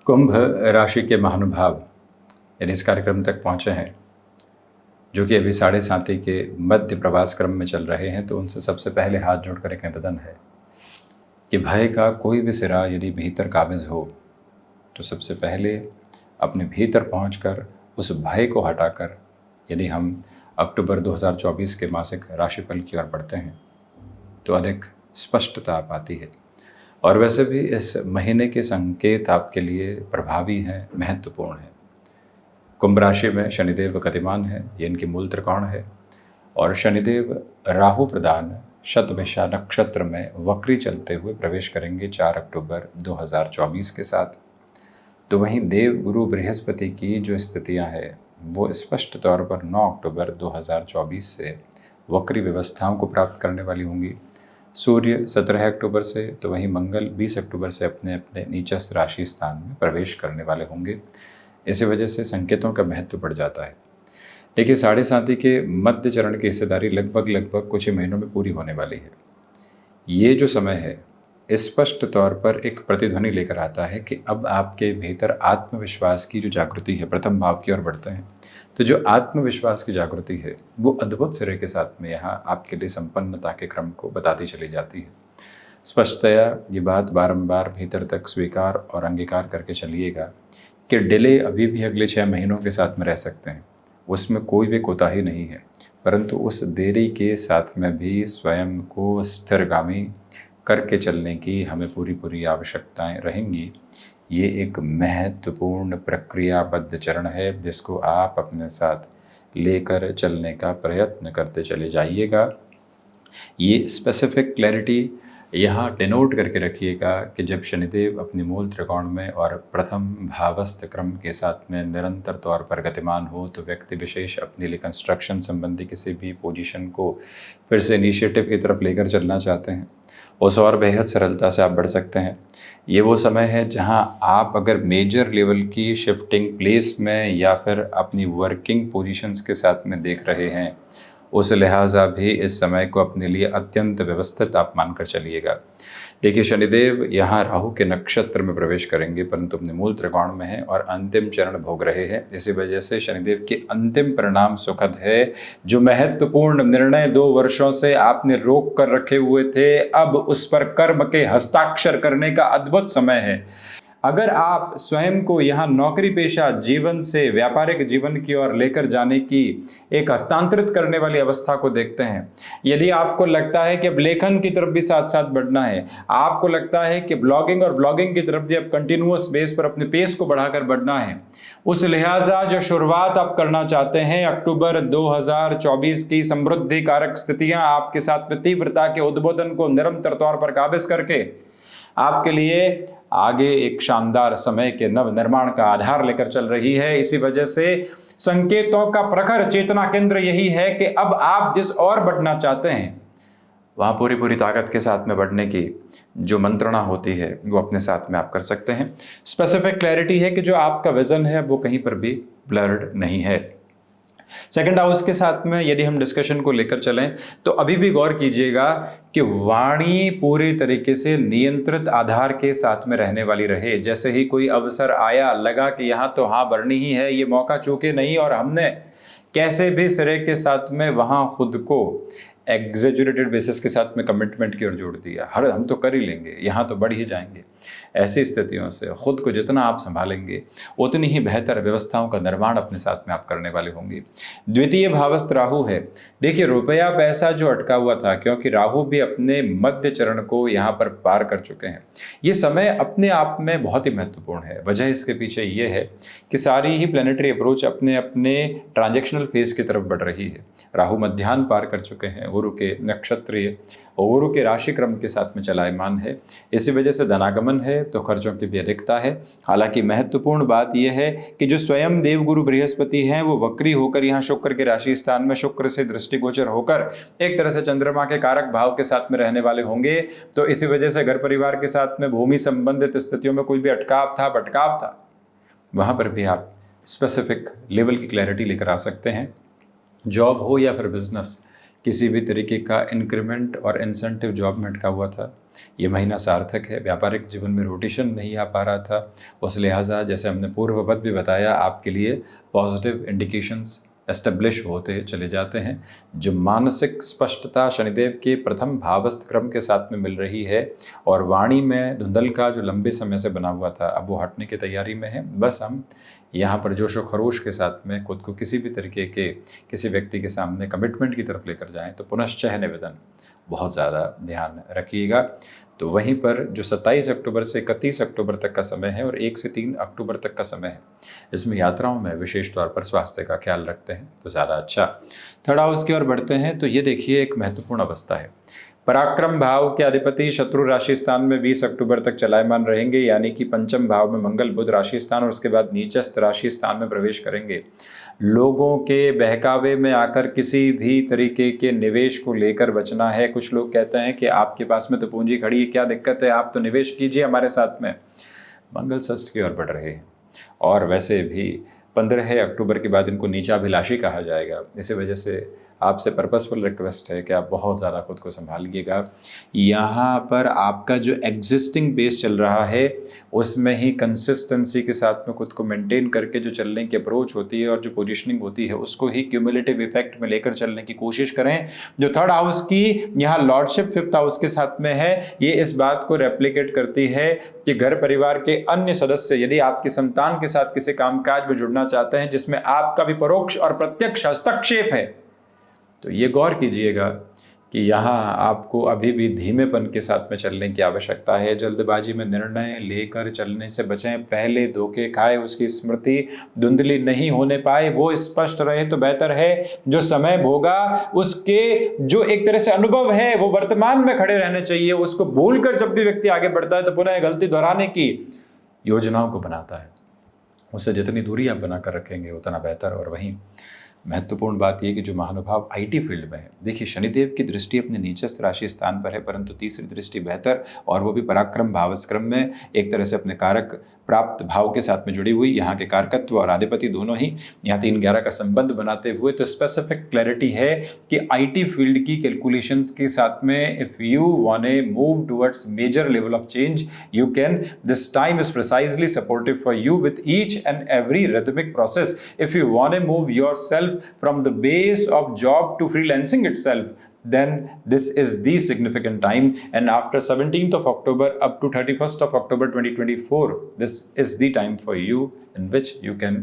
कुंभ राशि के महानुभाव यानी इस कार्यक्रम तक पहुँचे हैं, जो कि अभी 7.5 के मध्य प्रवास क्रम में चल रहे हैं, तो उनसे सबसे पहले हाथ जोड़कर एक निवेदन है कि भय का कोई भी सिरा यदि भीतर काबिज हो तो सबसे पहले अपने भीतर पहुंचकर उस भय को हटाकर यदि हम अक्टूबर 2024 के मासिक राशिफल की ओर बढ़ते हैं तो अधिक स्पष्टता पाती है। और वैसे भी इस महीने के संकेत आपके लिए प्रभावी हैं, महत्वपूर्ण हैं। कुंभ राशि में शनिदेव गतिमान है, ये इनकी मूल त्रिकोण है, और शनिदेव राहु प्रदान शतभिषा नक्षत्र में वक्री चलते हुए प्रवेश करेंगे 4 अक्टूबर 2024 के साथ। तो वहीं देव गुरु बृहस्पति की जो स्थितियां हैं वो स्पष्ट तौर पर 9 अक्टूबर 2024 से वक्री व्यवस्थाओं को प्राप्त करने वाली होंगी। सूर्य 17 अक्टूबर से, तो वहीं मंगल 20 अक्टूबर से अपने अपने नीचस्थ राशि स्थान में प्रवेश करने वाले होंगे। इसी वजह से संकेतों का महत्व बढ़ जाता है। देखिए, 7.5 के मध्य चरण की हिस्सेदारी लगभग कुछ ही महीनों में पूरी होने वाली है। ये जो समय है स्पष्ट तौर पर एक प्रतिध्वनि लेकर आता है कि अब आपके भीतर आत्मविश्वास की जो जागृति है, प्रथम भाव की ओर बढ़ते हैं, तो जो आत्मविश्वास की जागृति है वो अद्भुत सिरे के साथ में यहाँ आपके लिए संपन्नता के क्रम को बताती चली जाती है। स्पष्टतया ये बात बारंबार भीतर तक स्वीकार और अंगीकार करके चलिएगा कि डिले अभी भी अगले 6 महीनों के साथ में रह सकते हैं, उसमें कोई भी कोताही नहीं है, परंतु उस देरी के साथ में भी स्वयं को स्थिरगामी करके चलने की हमें पूरी आवश्यकताएं रहेंगी। ये एक महत्वपूर्ण प्रक्रियाबद्ध चरण है जिसको आप अपने साथ लेकर चलने का प्रयत्न करते चले जाइएगा। ये स्पेसिफिक क्लैरिटी यहाँ डिनोट करके रखिएगा कि जब शनिदेव अपने मूल त्रिकोण में और प्रथम भावस्थ क्रम के साथ में निरंतर तौर पर गतिमान हो तो व्यक्ति विशेष अपने लिए कंस्ट्रक्शन संबंधी किसी भी पोजीशन को फिर से इनिशिएटिव की तरफ लेकर चलना चाहते हैं, उस और बेहद सरलता से आप बढ़ सकते हैं। ये वो समय है जहां आप अगर मेजर लेवल की शिफ्टिंग प्लेस में या फिर अपनी वर्किंग पोजीशंस के साथ में देख रहे हैं, उस लिहाजा भी इस समय को अपने लिए अत्यंत व्यवस्थित आप मानकर चलिएगा। देखिए, शनिदेव यहाँ राहु के नक्षत्र में प्रवेश करेंगे परंतु अपने मूल त्रिकोण में हैं और अंतिम चरण भोग रहे हैं। इसी वजह से शनिदेव के अंतिम परिणाम सुखद है। जो महत्वपूर्ण निर्णय 2 वर्षों से आपने रोक कर रखे हुए थे, अब उस पर कर्म के हस्ताक्षर करने का अद्भुत समय है। अगर आप स्वयं को यहाँ नौकरी पेशा जीवन से व्यापारिक जीवन की ओर लेकर जाने की एक हस्तांतरित करने वाली अवस्था को देखते हैं, यदि आपको लगता है कि अब लेखन की तरफ भी साथ साथ बढ़ना है, आपको लगता है कि ब्लॉगिंग और ब्लॉगिंग की तरफ भी अब कंटिन्यूअस बेस पर अपने पेस को बढ़ाकर बढ़ना है, उस लिहाजा जो शुरुआत आप करना चाहते हैं अक्टूबर 2024 की समृद्धि कारक स्थितियां आपके साथ में तीव्रता के उद्बोधन को निरंतर तौर पर काबिज करके आपके लिए आगे एक शानदार समय के नव निर्माण का आधार लेकर चल रही है। इसी वजह से संकेतों का प्रखर चेतना केंद्र यही है कि अब आप जिस ओर बढ़ना चाहते हैं वहां पूरी ताकत के साथ में बढ़ने की जो मंत्रणा होती है वो अपने साथ में आप कर सकते हैं। स्पेसिफिक क्लैरिटी है कि जो आपका विजन है वो कहीं पर भी ब्लर्ड नहीं है। सेकंड हाउस के साथ में यदि हम डिस्कशन को लेकर चलें तो अभी भी गौर कीजिएगा कि वाणी पूरे तरीके से नियंत्रित आधार के साथ में रहने वाली रहे। जैसे ही कोई अवसर आया, लगा कि यहाँ तो हाँ भरनी ही है, ये मौका चूके नहीं, और हमने कैसे भी सिरे के साथ में वहाँ खुद को एग्जेजुरेटेड बेसिस के साथ में कमिटमेंट की ओर जोड़ दिया, हम तो कर ही लेंगे, यहाँ तो बढ़ ही जाएंगे। ऐसी स्थितियों से खुद को जितना आप संभालेंगे उतनी ही बेहतर व्यवस्थाओं का निर्माण अपने साथ में आप करने वाले होंगे। द्वितीय भावस्थ राहु है। देखिए, रुपया पैसा जो अटका हुआ था, क्योंकि राहु भी अपने मध्य चरण को यहाँ पर पार कर चुके हैं, ये समय अपने आप में बहुत ही महत्वपूर्ण है। वजह इसके पीछे ये है कि सारी ही प्लैनेटरी अप्रोच अपने अपने ट्रांजेक्शनल फेज की तरफ बढ़ रही है। राहु मध्याह्न पार कर चुके हैं, गुरु के नक्षत्रीय और गुरु के राशि क्रम के साथ में चलायमान है। इसी वजह से धनागमन है तो खर्चों की भी अधिकता है। हालांकि महत्वपूर्ण बात यह है कि जो स्वयं देवगुरु बृहस्पति हैं वो वक्री होकर यहाँ शुक्र के राशि स्थान में शुक्र से दृष्टिगोचर होकर एक तरह से चंद्रमा के कारक भाव के साथ में रहने वाले होंगे। तो इसी वजह से घर परिवार के साथ में भूमि संबंधित स्थितियों में कोई भी अटकाव था, भटकाव था, वहां पर भी आप स्पेसिफिक लेवल की क्लैरिटी लेकर आ सकते हैं। जॉब हो या फिर बिजनेस, किसी भी तरीके का इंक्रीमेंट और इंसेंटिव जॉब में अटका हुआ था, ये महीना सार्थक है। व्यापारिक जीवन में रोटेशन नहीं आ पा रहा था, उस लिहाजा जैसे हमने पूर्ववत भी बताया, आपके लिए पॉजिटिव इंडिकेशंस एस्टेब्लिश होते चले जाते हैं। जो मानसिक स्पष्टता शनिदेव के प्रथम भावस्थ क्रम के साथ में मिल रही है और वाणी में धुंधल का जो लंबे समय से बना हुआ था, अब वो हटने की तैयारी में है। बस हम यहाँ पर जोश व खरोश के साथ में खुद को किसी भी तरीके के किसी व्यक्ति के सामने कमिटमेंट की तरफ लेकर जाएं तो पुनश्चः निवेदन बहुत ज़्यादा ध्यान रखिएगा। तो वहीं पर जो 27 अक्टूबर से 31 अक्टूबर तक का समय है और 1 से 3 अक्टूबर तक का समय है, इसमें यात्राओं में विशेष तौर पर स्वास्थ्य का ख्याल रखते हैं तो ज़्यादा अच्छा। थर्ड हाउस की ओर बढ़ते हैं तो ये देखिए एक महत्वपूर्ण अवस्था है। पराक्रम भाव के अधिपति शत्रु राशि स्थान में 20 अक्टूबर तक चलायमान रहेंगे, यानी कि पंचम भाव में मंगल बुध राशि स्थान और उसके बाद नीचस्थ राशि स्थान में प्रवेश करेंगे। लोगों के बहकावे में आकर किसी भी तरीके के निवेश को लेकर बचना है। कुछ लोग कहते हैं कि आपके पास में तो पूंजी खड़ी है, क्या दिक्कत है, आप तो निवेश कीजिए हमारे साथ में। मंगल षष्ठ की ओर बढ़ रहे हैं और वैसे भी 15 अक्टूबर के बाद इनको नीचाभिलाषी कहा जाएगा। इसी वजह से आपसे पर्पसफुल रिक्वेस्ट है कि आप बहुत ज़्यादा खुद को संभालिएगा। यहाँ पर आपका जो एग्जिस्टिंग बेस चल रहा है उसमें ही कंसिस्टेंसी के साथ में खुद को मेंटेन करके जो चलने की अप्रोच होती है और जो पोजीशनिंग होती है उसको ही क्यूमुलेटिव इफेक्ट में लेकर चलने की कोशिश करें। जो थर्ड हाउस की यहाँ लॉर्डशिप फिफ्थ हाउस के साथ में है, ये इस बात को रेप्लिकेट करती है कि घर परिवार के अन्य सदस्य यदि आपके संतान के साथ किसी कामकाज में जुड़ना चाहते हैं जिसमें आपका भी परोक्ष और प्रत्यक्ष हस्तक्षेप है, तो ये गौर कीजिएगा कि यहाँ आपको अभी भी धीमेपन के साथ में चलने की आवश्यकता है। जल्दबाजी में निर्णय लेकर चलने से बचें। पहले धोखे खाए उसकी स्मृति धुंधली नहीं होने पाए वो स्पष्ट रहे तो बेहतर है। जो समय भोगा उसके जो एक तरह से अनुभव है वो वर्तमान में खड़े रहने चाहिए। उसको भूलकर जब भी व्यक्ति आगे बढ़ता है तो पुनः गलती दोहराने की योजनाओं को बनाता है। उससे जितनी दूरी आप बनाकर रखेंगे उतना बेहतर। और वहीं महत्वपूर्ण बात यह कि जो महानुभाव आईटी फील्ड में है, देखिए शनिदेव की दृष्टि अपने नीचस्थ राशि स्थान पर है, परंतु तीसरी दृष्टि बेहतर और वो भी पराक्रम भावस्क्रम में एक तरह से अपने कारक प्राप्त भाव के साथ में जुड़ी हुई। यहाँ के कारकत्व और आधिपति दोनों ही यहाँ 3-11 का संबंध बनाते हुए तो स्पेसिफिक क्लैरिटी है कि आईटी फील्ड की कैलकुलेशंस के साथ में if you want to move towards major level of change you can. This time is precisely supportive for you with each and every rhythmic process. If you want to move yourself from the base of job to freelancing itself, then this is the significant time. And after 17th of October up to 31st of October 2024, this is the time for you in which you can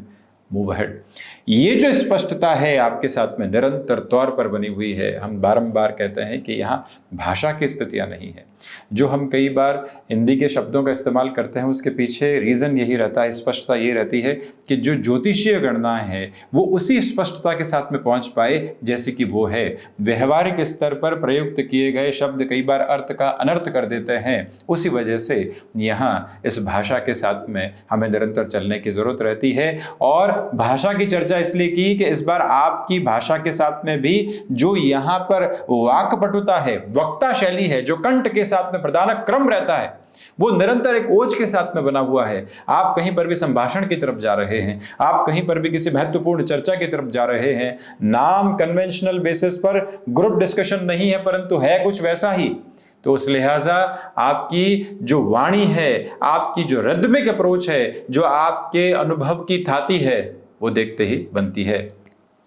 move ahead. ये जो स्पष्टता है आपके साथ में निरंतर तौर पर बनी हुई है। हम बारंबार कहते हैं कि यहाँ भाषा की स्थितियाँ नहीं है। जो हम कई बार हिंदी के शब्दों का इस्तेमाल करते हैं उसके पीछे रीज़न यही रहता है, स्पष्टता ये रहती है कि जो ज्योतिषीय गणनाएं हैं वो उसी स्पष्टता के साथ में पहुँच पाए जैसे कि वो है। व्यवहारिक स्तर पर प्रयुक्त किए गए शब्द कई बार अर्थ का अनर्थ कर देते हैं। उसी वजह से यहाँ इस भाषा के साथ में हमें निरंतर चलने की ज़रूरत रहती है। और भाषा की चर्चा इसलिए की कि इस बार आपकी भाषा के साथ में भी जो यहाँ पर वाक्पटुता है, वक्ता शैली है, जो कंठ के साथ में प्रधानक क्रम रहता है वो निरंतर एक ओज के साथ में बना हुआ है। आप कहीं पर भी संभाषण की तरफ जा रहे हैं, आप कहीं पर भी किसी महत्वपूर्ण चर्चा की तरफ जा रहे हैं, नाम कन्वेंशनल बेसिस पर ग्रुप डिस्कशन नहीं है परंतु है कुछ वैसा ही, तो उस लिहाजा आपकी जो वाणी है, आपकी जो रिदमिक अप्रोच है, जो आपके अनुभव की थाती है वो देखते ही बनती है।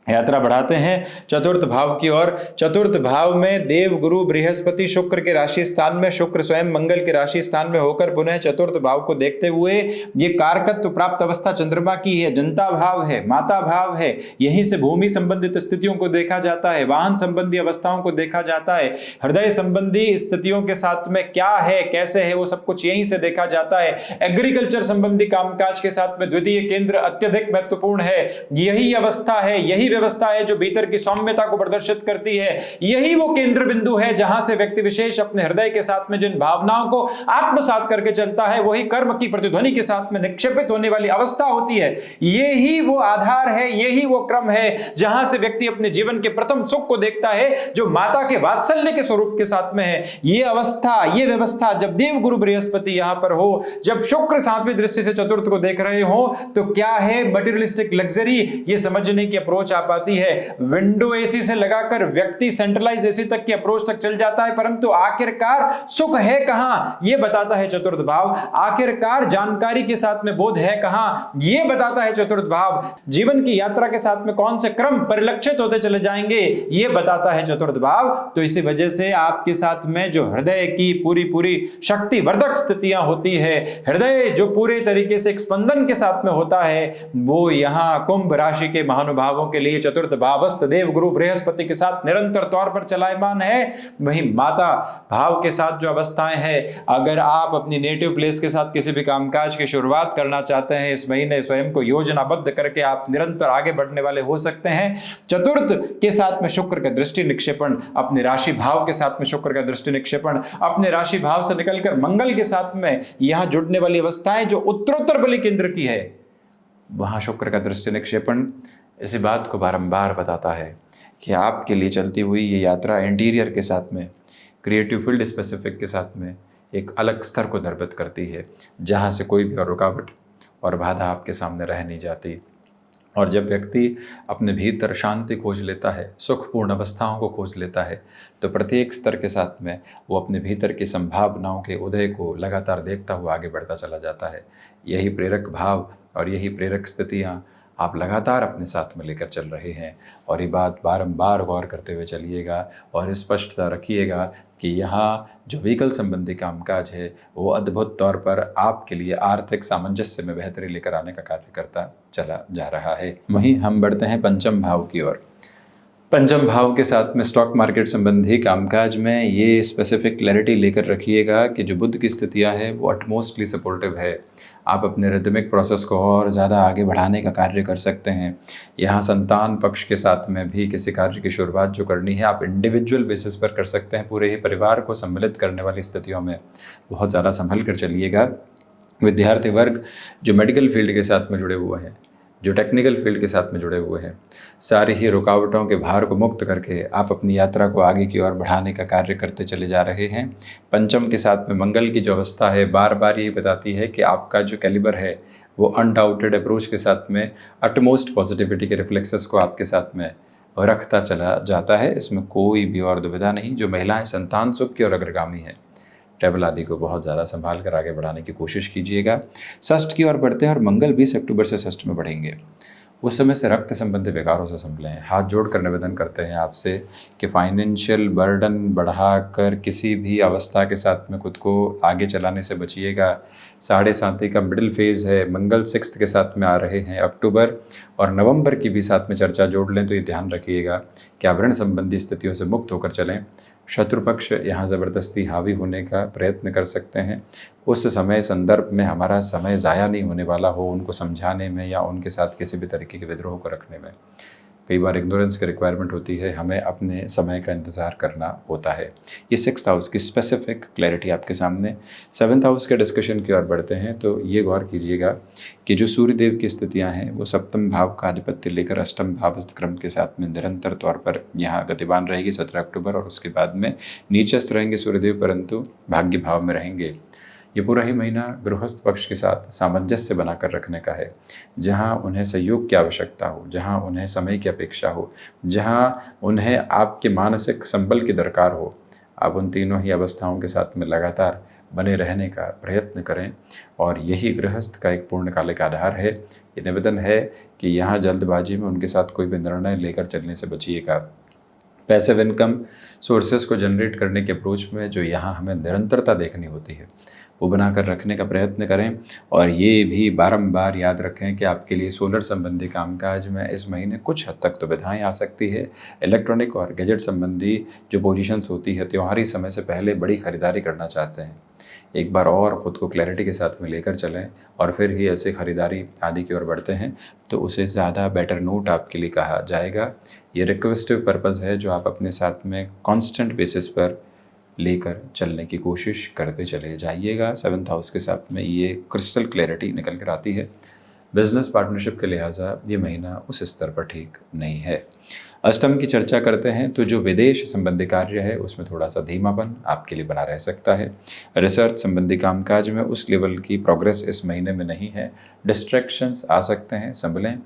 यात्रा बढ़ाते हैं चतुर्थ भाव की ओर। चतुर्थ भाव में देव गुरु बृहस्पति शुक्र के राशि स्थान में, शुक्र स्वयं मंगल के राशि स्थान में होकर पुनः चतुर्थ भाव को देखते हुए ये कारकत्व प्राप्त अवस्था चंद्रमा की है, जनता भाव है, माता भाव है। यहीं से भूमि संबंधित स्थितियों को देखा जाता है, वाहन संबंधी अवस्थाओं को देखा जाता है, हृदय संबंधी स्थितियों के साथ में क्या है कैसे है वो सब कुछ यहीं से देखा जाता है। एग्रीकल्चर संबंधी कामकाज के साथ में द्वितीय केंद्र अत्यधिक महत्वपूर्ण है। यही अवस्था है, यही व्यवस्था है जो भीतर की सौम्यता को प्रदर्शित करती है। यही वो केंद्र बिंदु है जहां से व्यक्ति विशेष अपने हृदय के साथ में जिन भावनाओं को आत्मसात करके चलता है वही कर्म की प्रतिध्वनि के साथ में निक्षेपित होने वाली अवस्था होती है। यही वो आधार है, यही वो क्रम है जहां से व्यक्ति अपने जीवन के प्रथम सुख को देखता है जो माता के वात्सल्य के स्वरूप के साथ में है। ये अवस्था, ये व्यवस्था जब देव गुरु बृहस्पति यहां पर हो, जब शुक्र सातवीं दृष्टि से चतुर्थ को देख रहे हो तो क्या है मटेरियलिस्टिक लग्जरी, ये समझने की अप्रोच आप पाती है। विंडो एसी से लगाकर व्यक्ति सेंट्रलाइज एसी तक की अप्रोच तक चल जाता है, परंतु आखिरकार सुख है कहां, यह बताता है चतुर्थ भाव। आखिरकार जानकारी के साथ में बोध है कहां, यह बताता है चतुर्थ भाव। जीवन की यात्रा के साथ में कौन से क्रम परिलक्षित होते चले जाएंगे, यह बताता है चतुर्थ भाव। तो इसी वजह से आपके साथ में जो हृदय की पूरी शक्ति वर्धक स्थितियां होती है, हृदय जो पूरे तरीके से एक स्पंदन के साथ में होता है, वो यहां कुंभ राशि के महानुभावों के लिए चतुर्थ भावस्थ देव गुरु बृहस्पति के साथ निरंतर तौर पर चलायमान है। वहीं माता भाव के साथ जो अवस्थाएं हैं, अगर आप अपनी नेटिव प्लेस के साथ किसी भी कामकाज की शुरुआत करना चाहते हैं, इस महीने स्वयं को योजनाबद्ध करके आप निरंतर आगे बढ़ने वाले हो सकते हैं। चतुर्थ के साथ में शुक्र का दृष्टि निक्षेपण, अपने राशि भाव के साथ में शुक्र का दृष्टि निक्षेपण, अपने राशि भाव से निकलकर मंगल के साथ में यहां जुड़ने वाली अवस्थाएं जो उत्तरोत्तर बलि केंद्र की है, वहां शुक्र का दृष्टि निक्षेपण इसी बात को बारंबार बताता है कि आपके लिए चलती हुई ये यात्रा इंटीरियर के साथ में, क्रिएटिव फील्ड स्पेसिफिक के साथ में एक अलग स्तर को दरबत करती है, जहां से कोई भी और रुकावट और बाधा आपके सामने रह नहीं जाती। और जब व्यक्ति अपने भीतर शांति खोज लेता है, सुखपूर्ण अवस्थाओं को खोज लेता है, तो प्रत्येक स्तर के साथ में वो अपने भीतर की संभावनाओं के उदय को लगातार देखता हुआ आगे बढ़ता चला जाता है। यही प्रेरक भाव और यही प्रेरक स्थितियाँ आप लगातार अपने साथ में लेकर चल रहे हैं। और ये बात बारंबार गौर करते हुए चलिएगा और स्पष्टता रखिएगा कि यहाँ जो व्हीकल संबंधी कामकाज है वो अद्भुत तौर पर आपके लिए आर्थिक सामंजस्य में बेहतरी लेकर आने का कार्य करता चला जा रहा है। वहीं हम बढ़ते हैं पंचम भाव की ओर। पंचम भाव के साथ में स्टॉक मार्केट संबंधी कामकाज में ये स्पेसिफिक क्लैरिटी लेकर रखिएगा कि जो बुध की स्थितियाँ हैं वो अटमोस्टली सपोर्टिव है। आप अपने रिदमिक प्रोसेस को और ज़्यादा आगे बढ़ाने का कार्य कर सकते हैं। यहाँ संतान पक्ष के साथ में भी किसी कार्य की शुरुआत जो करनी है, आप इंडिविजुअल बेसिस पर कर सकते हैं। पूरे ही परिवार को सम्मिलित करने वाली स्थितियों में बहुत ज़्यादा संभल कर चलिएगा। विद्यार्थी वर्ग जो मेडिकल फील्ड के साथ में जुड़े हुए हैं, जो टेक्निकल फील्ड के साथ में जुड़े हुए हैं, सारी ही रुकावटों के भार को मुक्त करके आप अपनी यात्रा को आगे की ओर बढ़ाने का कार्य करते चले जा रहे हैं। पंचम के साथ में मंगल की जो अवस्था है बार बार ये बताती है कि आपका जो कैलिबर है वो अनडाउटेड अप्रोच के साथ में अटमोस्ट पॉजिटिविटी के रिफ्लेक्सेस को आपके साथ में रखता चला जाता है। इसमें कोई भी और दुविधा नहीं। जो महिलाएं संतान सुख की ओर अग्रगामी हैं, ट्रैवल आदि को बहुत ज़्यादा संभाल कर आगे बढ़ाने की कोशिश कीजिएगा। षष्ठ की ओर बढ़ते हैं और मंगल 20 अक्टूबर से षष्ठ में बढ़ेंगे। उस समय से रक्त संबंधी विकारों से संभलें। हाथ जोड़कर निवेदन करते हैं आपसे कि फाइनेंशियल बर्डन बढ़ाकर किसी भी अवस्था के साथ में खुद को आगे चलाने से बचिएगा। 7.5 का मिडिल फेज है, मंगल 6 के साथ में आ रहे हैं। अक्टूबर और नवंबर की भी साथ में चर्चा जोड़ लें तो ये ध्यान रखिएगा कि ऋण संबंधी स्थितियों से मुक्त होकर चलें। शत्रु पक्ष यहाँ ज़बरदस्ती हावी होने का प्रयत्न कर सकते हैं। उस समय संदर्भ में हमारा समय ज़ाया नहीं होने वाला हो उनको समझाने में या उनके साथ किसी भी तरीके के विद्रोह को रखने में। कई बार इग्नोरेंस की रिक्वायरमेंट होती है, हमें अपने समय का इंतज़ार करना होता है। ये 6th हाउस की स्पेसिफिक क्लैरिटी आपके सामने। 7th हाउस के डिस्कशन की ओर बढ़ते हैं तो ये गौर कीजिएगा कि जो सूर्यदेव की स्थितियां हैं वो सप्तम भाव का आधिपत्य लेकर अष्टम भावस्थ क्रम के साथ में निरंतर तौर पर यहाँ गतिमान रहेगी 17 अक्टूबर, और उसके बाद में नीचस्थ रहेंगे सूर्यदेव, परंतु भाग्य भाव में रहेंगे। ये पूरा ही महीना गृहस्थ पक्ष के साथ सामंजस्य बनाकर रखने का है। जहाँ उन्हें सहयोग की आवश्यकता हो, जहाँ उन्हें समय की अपेक्षा हो, जहाँ उन्हें आपके मानसिक संबल की दरकार हो, आप उन तीनों ही अवस्थाओं के साथ में लगातार बने रहने का प्रयत्न करें। और यही गृहस्थ का एक पूर्णकालिक आधार है। ये निवेदन है कि यहाँ जल्दबाजी में उनके साथ कोई भी निर्णय लेकर चलने से बचिएगा। पैसिव इनकम सोर्सेस को जनरेट करने के अप्रोच में जो यहाँ हमें निरंतरता देखनी होती है वो बनाकर रखने का प्रयत्न करें। और ये भी बारंबार याद रखें कि आपके लिए सोलर संबंधी कामकाज में इस महीने कुछ हद तक दुविधाएं आ सकती है। इलेक्ट्रॉनिक और गैजेट संबंधी जो पोजीशंस होती है, त्योहारी समय से पहले बड़ी खरीदारी करना चाहते हैं, एक बार और ख़ुद को क्लैरिटी के साथ में लेकर चलें और फिर ही ऐसे ख़रीदारी आदि की ओर बढ़ते हैं तो उसे ज़्यादा बेटर नोट आपके लिए कहा जाएगा। ये रिक्वेस्टिव पर्पज़ है जो आप अपने साथ में कॉन्स्टेंट बेसिस पर लेकर चलने की कोशिश करते चले जाइएगा। 7th हाउस के साथ में ये क्रिस्टल क्लैरिटी निकल कर आती है। बिजनेस पार्टनरशिप के लिहाजा ये महीना उस स्तर पर ठीक नहीं है। अष्टम की चर्चा करते हैं तो जो विदेश संबंधी कार्य है उसमें थोड़ा सा धीमापन आपके लिए बना रह सकता है। रिसर्च संबंधी कामकाज में उस लेवल की प्रोग्रेस इस महीने में नहीं है। डिस्ट्रैक्शंस आ सकते हैं, संभलें।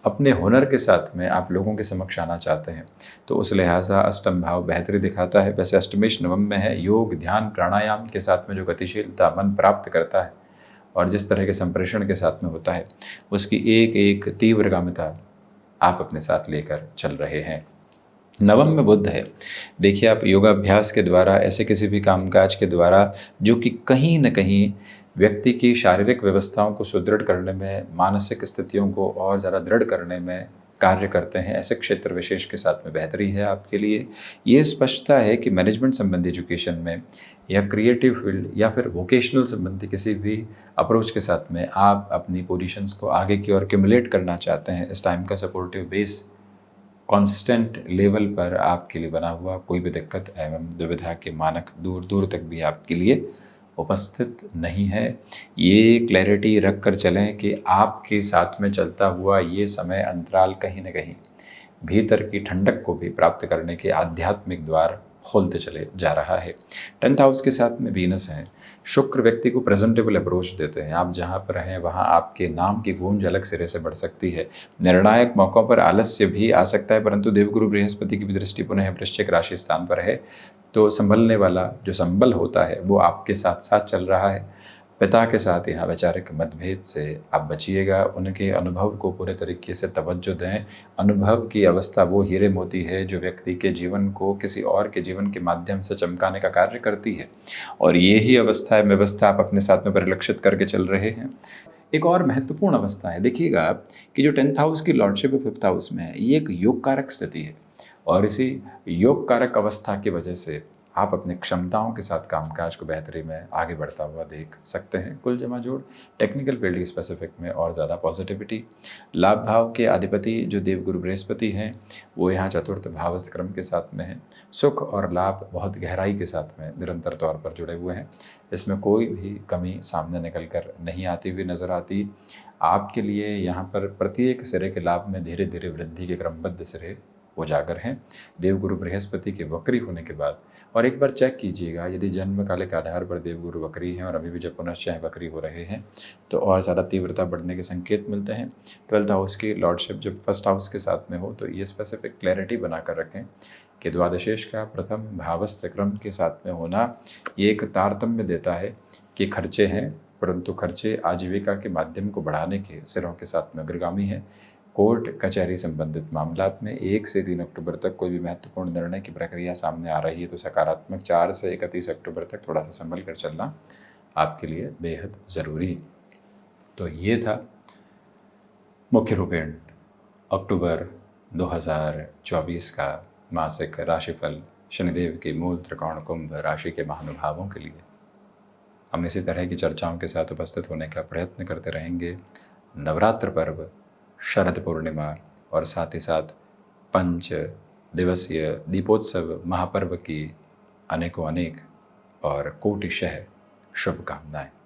अपने हुनर के साथ में आप लोगों के समक्ष आना चाहते हैं तो उस लिहाजा अष्टम भाव बेहतरी दिखाता है। वैसे अष्टमेश नवम में है, योग ध्यान प्राणायाम के साथ में जो गतिशीलता मन प्राप्त करता है और जिस तरह के संप्रेषण के साथ में होता है उसकी एक एक तीव्रगामिता आप अपने साथ लेकर चल रहे हैं। नवम में बुध है। देखिए, आप योगाभ्यास के द्वारा, ऐसे किसी भी कामकाज के द्वारा जो कि कहीं न कहीं व्यक्ति की शारीरिक व्यवस्थाओं को सुदृढ़ करने में, मानसिक स्थितियों को और ज़्यादा दृढ़ करने में कार्य करते हैं, ऐसे क्षेत्र विशेष के साथ में बेहतरी है आपके लिए। ये स्पष्टता है कि मैनेजमेंट संबंधी एजुकेशन में या क्रिएटिव फील्ड या फिर वोकेशनल संबंधी किसी भी अप्रोच के साथ में आप अपनी पोजीशंस को आगे की ओर क्यूमुलेट करना चाहते हैं। इस टाइम का सपोर्टिव बेस कांस्टेंट लेवल पर आपके लिए बना हुआ, कोई भी दिक्कत एवं दुविधा के मानक दूर दूर तक भी आपके लिए उपस्थित नहीं है। ये क्लैरिटी रख कर चलें कि आपके साथ में चलता हुआ ये समय अंतराल कहीं न कहीं भीतर की ठंडक को भी प्राप्त करने के आध्यात्मिक द्वार खोलते चले जा रहा है। 10th हाउस के साथ में वीनस है। शुक्र व्यक्ति को प्रेजेंटेबल अप्रोच देते हैं। आप जहाँ पर हैं वहाँ आपके नाम की गूंज अलग सिरे से बढ़ सकती है। निर्णायक मौक़ों पर आलस्य भी आ सकता है, परंतु देवगुरु बृहस्पति की भी दृष्टि पुनः वृश्चिक राशि स्थान पर है तो संभलने वाला जो संबल होता है वो आपके साथ साथ चल रहा है। पिता के साथ यहाँ वैचारिक मतभेद से आप बचिएगा। उनके अनुभव को पूरे तरीके से तवज्जो दें। अनुभव की अवस्था वो हीरे मोती है जो व्यक्ति के जीवन को किसी और के जीवन के माध्यम से चमकाने का कार्य करती है, और ये ही अवस्था है व्यवस्था आप अपने साथ में परिलक्षित करके चल रहे हैं। एक और महत्वपूर्ण अवस्था है, देखिएगा कि जो 10th हाउस की लॉर्डशिप 5th हाउस में है, ये एक योग कारक स्थिति है और इसी योग कारक अवस्था की वजह से आप अपने क्षमताओं के साथ कामकाज को बेहतरी में आगे बढ़ता हुआ देख सकते हैं। कुल जमा जोड़ टेक्निकल फील्ड की स्पेसिफिक में और ज़्यादा पॉजिटिविटी। लाभ भाव के अधिपति जो देवगुरु बृहस्पति हैं वो यहाँ चतुर्थ भावस्थ क्रम के साथ में है। सुख और लाभ बहुत गहराई के साथ में निरंतर तौर पर जुड़े हुए हैं। इसमें कोई भी कमी सामने निकल कर नहीं आती हुई नज़र आती। आपके लिए यहाँ पर प्रत्येक सिरे के लाभ में धीरे धीरे वृद्धि के क्रमबद्ध सिरे उजागर हैं देवगुरु बृहस्पति के वक्री होने के बाद। और एक बार चेक कीजिएगा, यदि जन्म काले के आधार पर देवगुरु वक्री हैं और अभी भी जब पुनश्चय वक्री हो रहे हैं तो और ज़्यादा तीव्रता बढ़ने के संकेत मिलते हैं। 12th हाउस की लॉर्डशिप जब 1st हाउस के साथ में हो तो ये स्पेसिफिक क्लैरिटी बना कर रखें कि द्वादशेश का प्रथम भावस्थ क्रम के साथ में होना ये एक तारतम्य देता है कि खर्चे हैं, परंतु खर्चे आजीविका के माध्यम को बढ़ाने के सिरों के साथ में अग्रगामी हैं। कोर्ट कचहरी संबंधित मामलात में 1 से 3 अक्टूबर तक कोई भी महत्वपूर्ण निर्णय की प्रक्रिया सामने आ रही है तो सकारात्मक। 4 से 31 अक्टूबर तक थोड़ा सा संभल कर चलना आपके लिए बेहद ज़रूरी। तो ये था मुख्य रूपेण अक्टूबर 2024 का मासिक राशिफल शनिदेव की मूल त्रिकोण कुंभ राशि के महानुभावों के लिए। हम इसी तरह की चर्चाओं के साथ उपस्थित होने का प्रयत्न करते रहेंगे। नवरात्र पर्व, शरद पूर्णिमा और साथ ही साथ 5 दिवसीय दीपोत्सव महापर्व की अनेकों अनेक और कोटिशः शुभकामनाएं।